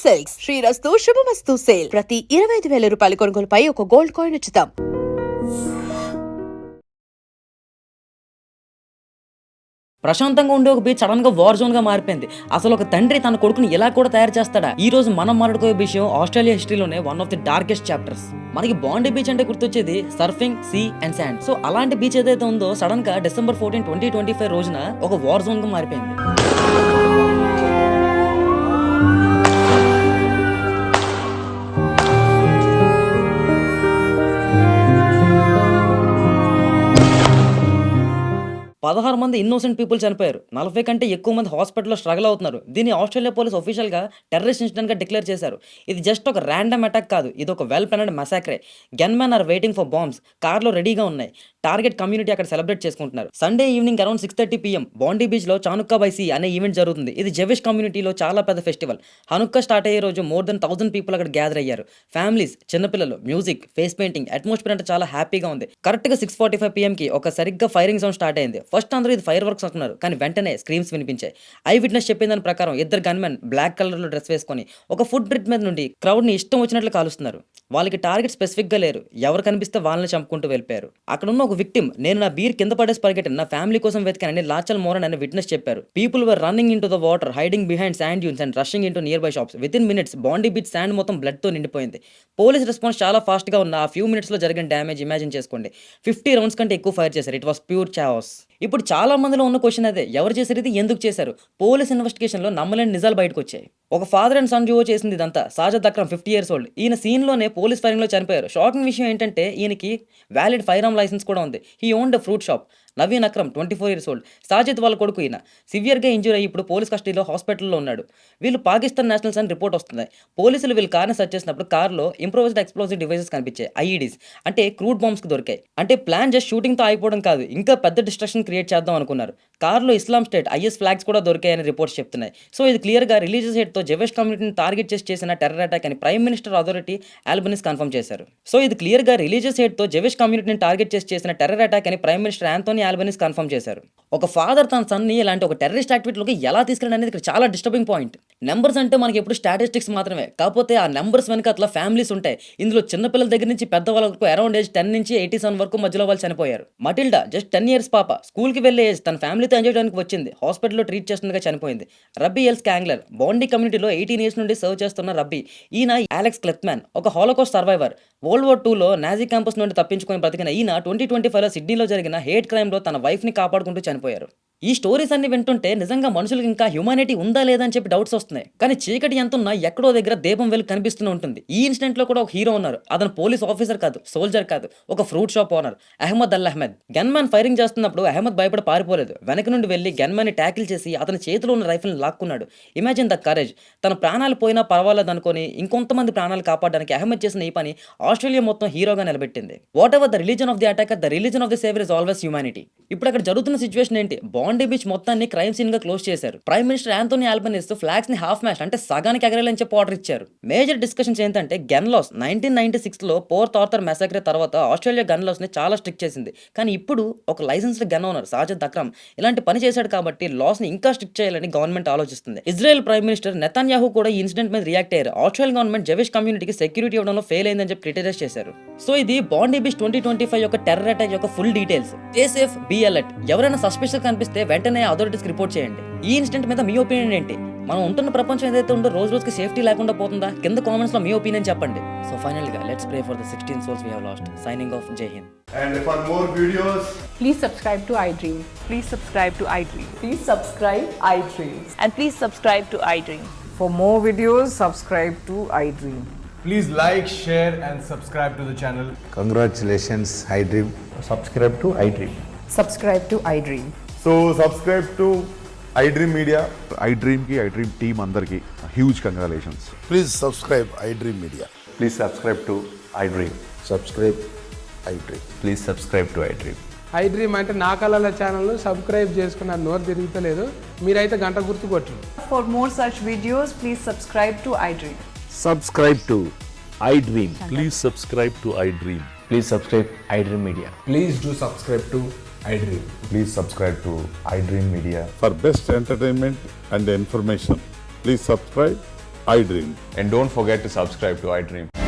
Silks శ్రీరస్తు శుభమస్తు sale. ప్రతి 25,000 రూపాయల కొనుగోలుపై ఒక గోల్డ్ కాయిన్ ఉచితం. ప్రశాంతంగా ఉండే ఒక బీచ్ సడన్ గా వార్ జోన్ గా మారిపోయింది. అసలు ఒక తండ్రి తన కొడుకుని ఇలా కూడా తయారు చేస్తాడా? ఈ రోజు మనం మాట్లాడుకోే విషయం ఆస్ట్రేలియా హిస్టరీలోనే one of the darkest chapters. మనకి బాండీ బీచ్ అంటే గుర్తొచ్చేది surfing, sea and sand. So అలాంటి బీచ్ ఏదైతే ఉందో సడన్ గా December 14, 2025 రోజున ఒక వార్ జోన్ గా మారిపోయింది. 16 మంది ఇన్నోసెంట్ పీపుల్ చనిపోయారు. 40 కంటే ఎక్కువ మంది హాస్పిటల్లో స్ట్రగుల్ అవుతున్నారు. దీన్ని ఆస్ట్రేలియా పోలీస్ అఫీషియల్ గా టెర్రరిస్ట్ ఇన్సిడెంట్ గా డిక్లేర్ చేశారు. ఇది జస్ట్ ఒక ర్యాండమ్ అటాక్ కాదు, ఇది ఒక well planned massacre. Gunman are waiting for bombs, కార్లో రెడీగా ఉన్నాయి. టార్గెట్ కమ్యూనిటీ అక్కడ సెలబ్రేట్ చేసుకుంటున్నారు. Sunday evening around 6:30 PM Bondi beach లో చానుక్కా బై సీ అనే ఈవెంట్ జరుగుతుంది. ఇది జెవిష్ కమ్యూనిటీలో చాలా పెద్ద ఫెస్టివల్. హనుక్కా స్టార్ట్ అయ్యే రోజు మోర్ దెన్ 1000 పీపుల్ అక్కడ గ్యాదర్ అయ్యారు. ఫ్యామిలీస్, చిన్నపిల్లలు, మ్యూజిక్, ఫేస్ పెయింటింగ్, అట్మాస్ఫియర్ అంటే చాలా హ్యాపీగా ఉంది. కరెక్ట్ గా 6:45 PM కి ఒక సరిగ్గా ఫైరింగ్ సౌండ్ స్టార్ట్ అయింది. ఫస్ట్ అందరూ ఇది ఫైర్ వర్క్స్ అనుకున్నారు, కానీ వెంటనే స్క్రీమ్స్ వినిపించాయి. ఐ విట్నెస్ చెప్పిన దాని ప్రకారం ఇద్దరు గన్మెన్ బ్లాక్ కలర్ లో డ్రెస్ వేసుకొని ఒక ఫుడ్ బ్రిడ్జ్ మీద నుండి క్రౌడ్ ని ఇష్టం వచ్చినట్లు కాలుస్తున్నారు. వాళ్ళకి టార్గెట్ స్పెసిఫిక్ గా లేరు, ఎవరు కనిపిస్తే వాళ్ళని చంపుకుంటూ వెళ్ళిపోయారు. అక్కడ ఉన్న ఒక విక్టిమ్, నేను నా బీర్ కింద పడేసి పరిగెట్టాను, నా ఫ్యామిలీ కోసం వెతికానని లాచల్ మోరన్ అనే విట్నెస్ చెప్పారు. People were running in to the water, hiding behind sand dunes and rushing in to near by shops. With in minutes బాండీ బీచ్ శాండ్ మొత్తం బ్లడ్ తో నిండిపోయింది. పోలీస్ రెస్పాన్స్ చాలా ఫాస్ట్ గా ఉన్న ఆ ఫ్యూ మినిట్స్ లో జరిగిన డ్యామేజ్ ఇమాజిన్ చేసుకోండి. 50 రౌండ్స్ కంటే ఎక్కువ ఫైర్ చేశారు. It was pure chaos. ఇప్పుడు చాలా మందిలో ఉన్న క్వశ్చన్ అదే, ఎవరు చేశారు ఇది, ఎందుకు చేశారు? పోలీస్ ఇన్వెస్టిగేషన్ లో నమ్మలేని నిజాలు బయటకు వచ్చాయి. ఒక ఫాదర్ అండ్ సన్ డ్యూయో చేసింది ఇదంతా. Sajad Akram 50 years old. ఈయన సీన్ లోనే పోలీస్ ఫైరింగ్ లో చనిపోయారు. షాకింగ్ విషయం ఏంటంటే ఈయనకి వ్యాలిడ్ ఫైర్ ఆర్మ్ లైసెన్స్ కూడా ఉంది. He owned fruit shop. Naveen Akram 24 years old. Sajid వాళ్ళ కొడుకు ఈయన సివియర్గా ఇంజూర్ అయ్యి ఇప్పుడు పోలీస్ కస్టడీలో హాస్పిటల్లో ఉన్నాడు. వీళ్ళు పాకిస్తాన్ నేషనల్స్ అని రిపోర్ట్ వస్తుంది. పోలీసులు వీళ్ళు కార్ని సెర్చ్ చేసినప్పుడు కార్లో ఇంప్రూవైజ్డ్ ఎక్స్ప్లోజివ్ డివైసెస్ కనిపించాయి, ఐఈడీస్, అంటే క్రూడ్ బాంబ్స్ కి దొరికాయి. అంటే ప్లాన్ జస్ట్ షూటింగ్ తో అయిపోవడం కాదు, ఇంకా పెద్ద డిస్ట్రక్షన్ క్రియేట్ చేద్దాం అనుకున్నారు. కార్లో ఇస్లాం స్టేట్ ఐఎస్ ఫ్లాగ్స్ కూడా దొరికాయని రిపోర్ట్స్ చెప్తున్నాయి. సో ఇది క్లియర్ గా రిలీజియస్ హేట్ తో జెవిష్ కమ్యూనిటీని టార్గెట్ చేసి చేసిన టెర్రర్ అటాక్ అని prime minister authority Albanese confirm చేశారు. సో ఇది క్లియర్ గా రిలీజియస్ హేట్ తో జెవిష్ కమ్యూనిటీని టార్గెట్ చేసి చేసిన టెర్రర్ అటాక్ అని prime minister Anthony Albanese confirm చేశారు. ఒక ఫాదర్ తన సన్ని ఇలాంటి ఒక టెర్రరిస్ట్ యాక్టివిటీలోకి ఎలా తీసుకెళ్ళడం అనేది ఇక్కడ చాలా డిస్టర్బింగ్ పాయింట్. నెంబర్స్ అంటే మనకి ఎప్పుడు స్టాటిస్టిక్స్ మాత్రమే, కాకపోతే ఆ నెంబర్స్ వెనక అట్లా ఫ్యామిలీస్ ఉంటాయి. ఇందులో చిన్నపిల్లల దగ్గర నుంచి పెద్దవాళ్ళ వరకు అరౌండ్ ఏజ్ 10 నుంచి 87 వరకు మధ్యలో వాళ్ళు చనిపోయారు. మటిల్డా జస్ట్ 10 years పాప, స్కూల్ కి వెళ్లే ఏజ్, తన ఫ్యామిలీతో ఎంజాయ్ చేయడానికి వచ్చింది, హాస్పిటల్లో ట్రీట్ చేస్తుండగా చనిపోయింది. రబ్బీ ఎల్ స్కాంగ్లర్ బాండీ కమ్యూనిటీలో 18 years నుండి సర్వ్ చేస్తున్న రబ్బీ. ఈయన అలెక్స్ క్లెత్మ్యాన్, ఒక Holocaust survivor. World War II లో నాజీ క్యాంపస్ నుండి తప్పించుకొని బ్రతికిన ఈయన 2025లో సిడ్నీలో జరిగిన హేట్ క్రైమ్ లో తన వైఫ్ ని కాపాడుకుంటూ చనిపోయారు. ఈ స్టోరీస్ అన్ని వింటుంటే నిజంగా మనుషులకు ఇంకా హ్యూమానిటీ ఉందా లేదా అని చెప్పి డౌట్స్ వస్తున్నాయి. కానీ చీకటి ఎంత ఉన్నా ఎక్కడో దగ్గర దీపం వెలుగు కనిపిస్తూనే ఉంటుంది. ఈ ఇన్సిడెంట్ లో కూడా ఒక హీరో ఉన్నారు. అతను పోలీస్ ఆఫీసర్ కాదు, సోల్జర్ కాదు, ఒక ఫ్రూట్ షాప్ ఓనర్, అహ్మద్ అల్ అహ్మద్. గన్ మ్యాన్ ఫైరింగ్ చేస్తున్నప్పుడు అహ్మద్ భయపడి పారిపోలేదు. వెనక నుండి వెళ్లి గన్ మ్యాన్ ని ట్యాకిల్ చేసి అతని చేతిలో ఉన్న రైఫిల్ లాక్కున్నాడు. Imagine the courage. తన ప్రాణాలు పోయినా పర్వాలేదు అనుకుని ఇంకొంతమంది ప్రాణాలు కాపాడడానికి అహ్మద్ చేసిన ఈ పని ఆస్ట్రేలియా మొత్తం హీరోగా నిలబెట్టింది. Whatever the religion of the attacker, the religion of the saviour is always humanity. ఇప్పుడు అక్కడ జరుగుతున్న సిచ్యువేషన్ ఏంటి? బాండీ బీచ్ మొత్తాన్ని క్రైమ్ సీన్ గా క్లోజ్ చేశారు. Prime minister Anthony Albanese flags ని హాఫ్ మ్యాస్ట్ అంటే సగానికి ఎగరేయాలని చెప్పి ఆర్డర్ ఇచ్చారు. మేజర్ డిస్కషన్స్ ఏంటంటే గన్ లాస్. 1996లో పోర్ట్ ఆర్థర్ మెసాక్రే తర్వాత ఆస్ట్రేలియా గన్ లాస్ ని చాలా స్ట్రిక్ట్ చేసింది. కానీ ఇప్పుడు ఒక licensed gun owner Sajid Akram ఇలాంటి పని చేశాడు కాబట్టి లాస్ ని ఇంకా స్ట్రిక్ట్ చేయాలని గవర్నమెంట్ ఆలోచిస్తుంది. ఇజ్రాయెల్ ప్రైమ్ మినిస్టర్ నెతన్యాహు కూడా ఈ ఇన్సిడెంట్ మీద రియాక్ట్ అయ్యారు. ఆస్ట్రేలియన్ గవర్నమెంట్ జెవిష్ కమ్యూనిటీకి సెక్యూరిటీ ఇవ్వడంలో ఫెయిల్ అయిందని చెప్పి క్రిటిసైజ్ చేశారు. సో ఇది బాండీ బీచ్ 2025 యొక్క టెర్రర్ అటాక్ యొక్క full details. Stay safe, be alert. ఎవరైనా సస్పిషియస్ కనిపిస్తే వెంటనే అథారిటీస్ రిపోర్ట్ చేయండి. ఈ ఇన్సిడెంట్ మీద మీ ఒపీనియన్ ఏంటి? మనం ఉంటున్న ప్రపంచం ఏదైతే ఉందో రోజు రోజుకి సేఫ్టీ లేకుండా పోతుందా? కింద కామెంట్స్ లో మీ ఒపీనియన్ చెప్పండి. సో ఫైనల్ గా let's pray for the 16 souls we have lost. Signing off, Jai Hind. And for more videos, please subscribe to iDream. Please subscribe to iDream. Please subscribe iDream. And please subscribe to iDream. For more videos, subscribe to iDream. please like, share and subscribe to the channel. Congratulations, iDream. Subscribe to iDream. Subscribe to iDream. So subscribe to iDream Media. iDream ki iDream team andarki huge congratulations. Please subscribe iDream Media. Please subscribe to iDream. Subscribe iDream. Please subscribe to iDream. iDream అంటే నా కళల channel subscribe చేసుకున్న నోరు తిరుగుతలేదు, మీరైతే గంట గుర్తు కొట్టండి. For more such videos, please subscribe to iDream. Subscribe to iDream. Please subscribe to iDream. Please subscribe iDream Media. Please do subscribe to iDream. Please subscribe to iDream Media. For best entertainment and information, please subscribe iDream. And don't forget to subscribe to iDream.